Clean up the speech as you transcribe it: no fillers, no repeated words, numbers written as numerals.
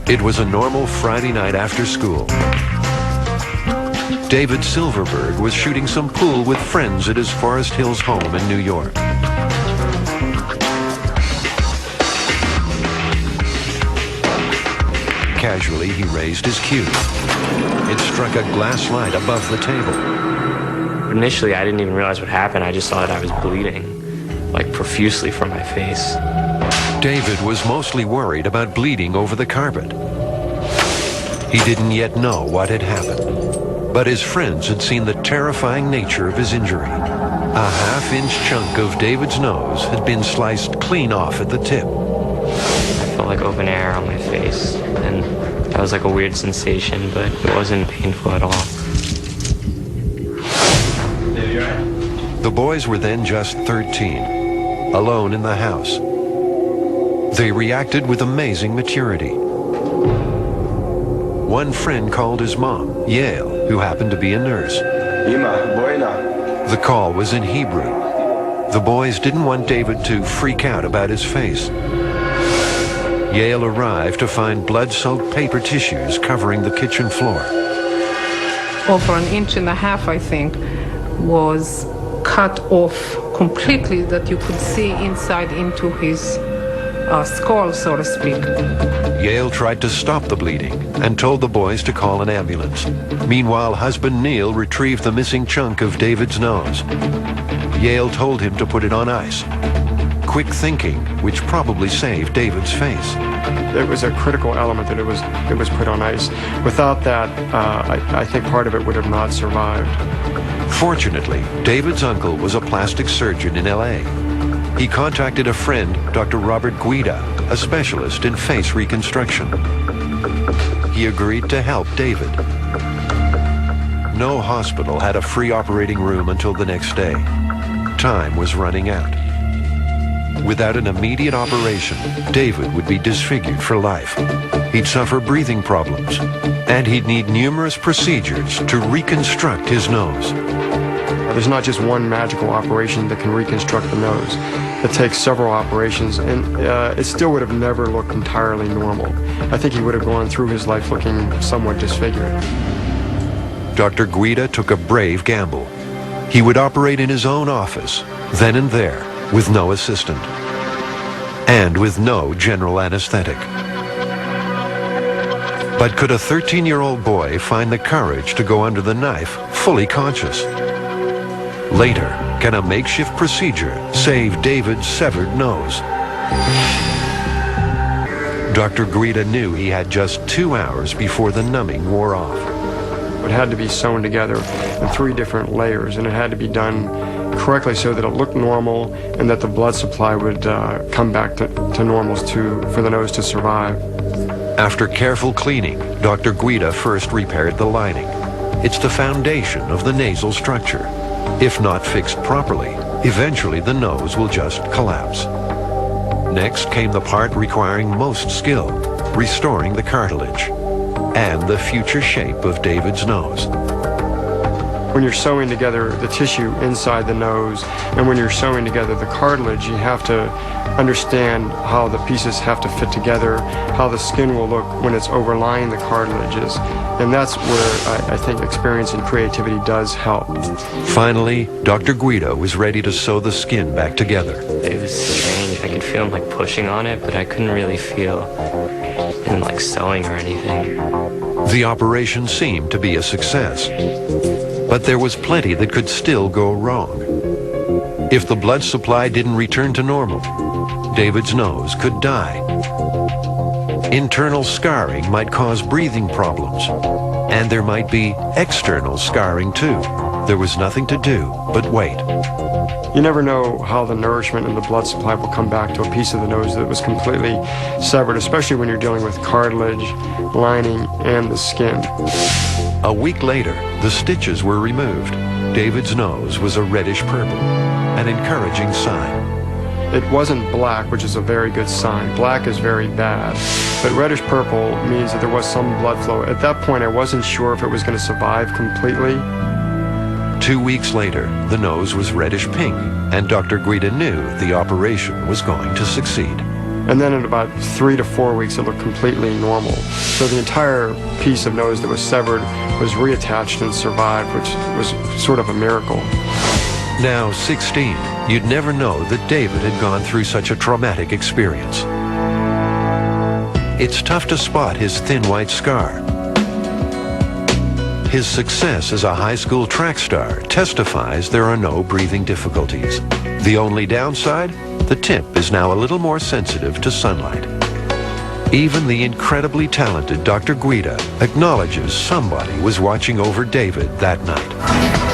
It was a normal Friday night after school. David Silverberg was shooting some pool with friends at his Forest Hills home in New York. Casually, he raised his cue. It struck a glass light above the table. Initially, I didn't even realize what happened. I just saw that I was bleeding, like profusely from my face. David was mostly worried about bleeding over the carpet. He didn't yet know what had happened, but his friends had seen the terrifying nature of his injury. A half-inch chunk of David's nose had been sliced clean off at the tip. I felt like open air on my face, and that was like a weird sensation, but it wasn't painful at all. The boys were then just 13, alone in the house. They reacted with amazing maturity. One friend called his mom, Yale, who happened to be a nurse. The call was in Hebrew. The boys didn't want David to freak out about his face. Yale arrived to find blood-soaked paper tissues covering the kitchen floor. Over 1.5 inches, I think, was cut off completely, that you could see inside into his skull, so to speak. Yale tried to stop the bleeding and told the boys to call an ambulance. Meanwhile, husband Neil retrieved the missing chunk of David's nose. Yale told him to put it on ice. Quick thinking, which probably saved David's face. It was a critical element that it was put on ice. Without that, I think part of it would have not survived. Fortunately, David's uncle was a plastic surgeon in LA. He contacted a friend, Dr. Robert Guida, a specialist in face reconstruction. He agreed to help David. No hospital had a free operating room until the next day. Time was running out. Without an immediate operation, David would be disfigured for life. He'd suffer breathing problems, and he'd need numerous procedures to reconstruct his nose. There's not just one magical operation that can reconstruct the nose. It takes several operations, and it still would have never looked entirely normal. I think he would have gone through his life looking somewhat disfigured. Dr. Guida took a brave gamble. He would operate in his own office, then and there, with no assistant, and with no general anesthetic. But could a 13-year-old boy find the courage to go under the knife fully conscious? Later, can a makeshift procedure save David's severed nose? Dr. Guida knew he had just 2 hours before the numbing wore off. It had to be sewn together in 3 different layers, and it had to be done correctly so that it looked normal and that the blood supply would come back to normal for the nose to survive. After careful cleaning, Dr. Guida first repaired the lining. It's the foundation of the nasal structure. If not fixed properly, eventually the nose will just collapse. Next came the part requiring most skill, restoring the cartilage and the future shape of David's nose. When you're sewing together the tissue inside the nose, and when you're sewing together the cartilage, you have to understand how the pieces have to fit together, how the skin will look when it's overlying the cartilages. And that's where I think experience and creativity does help. Finally, Dr. Guida was ready to sew the skin back together. It was strange. I could feel him like pushing on it, but I couldn't really feel him like sewing or anything. The operation seemed to be a success. But there was plenty that could still go wrong. If the blood supply didn't return to normal, David's nose could die. Internal scarring might cause breathing problems, and there might be external scarring too. There was nothing to do but wait. You never know how the nourishment and the blood supply will come back to a piece of the nose that was completely severed, especially when you're dealing with cartilage, lining, and the skin. A week later, the stitches were removed. David's nose was a reddish purple, an encouraging sign. It wasn't black, which is a very good sign. Black is very bad. But reddish purple means that there was some blood flow. At that point, I wasn't sure if it was going to survive completely. 2 weeks later, the nose was reddish pink, and Dr. Guida knew the operation was going to succeed. And then in about 3 to 4 weeks, it looked completely normal. So the entire piece of nose that was severed was reattached and survived, which was sort of a miracle. Now 16, you'd never know that David had gone through such a traumatic experience. It's tough to spot his thin white scar. His success as a high school track star testifies there are no breathing difficulties. The only downside? The tip is now a little more sensitive to sunlight. Even the incredibly talented Dr. Guida acknowledges somebody was watching over David that night.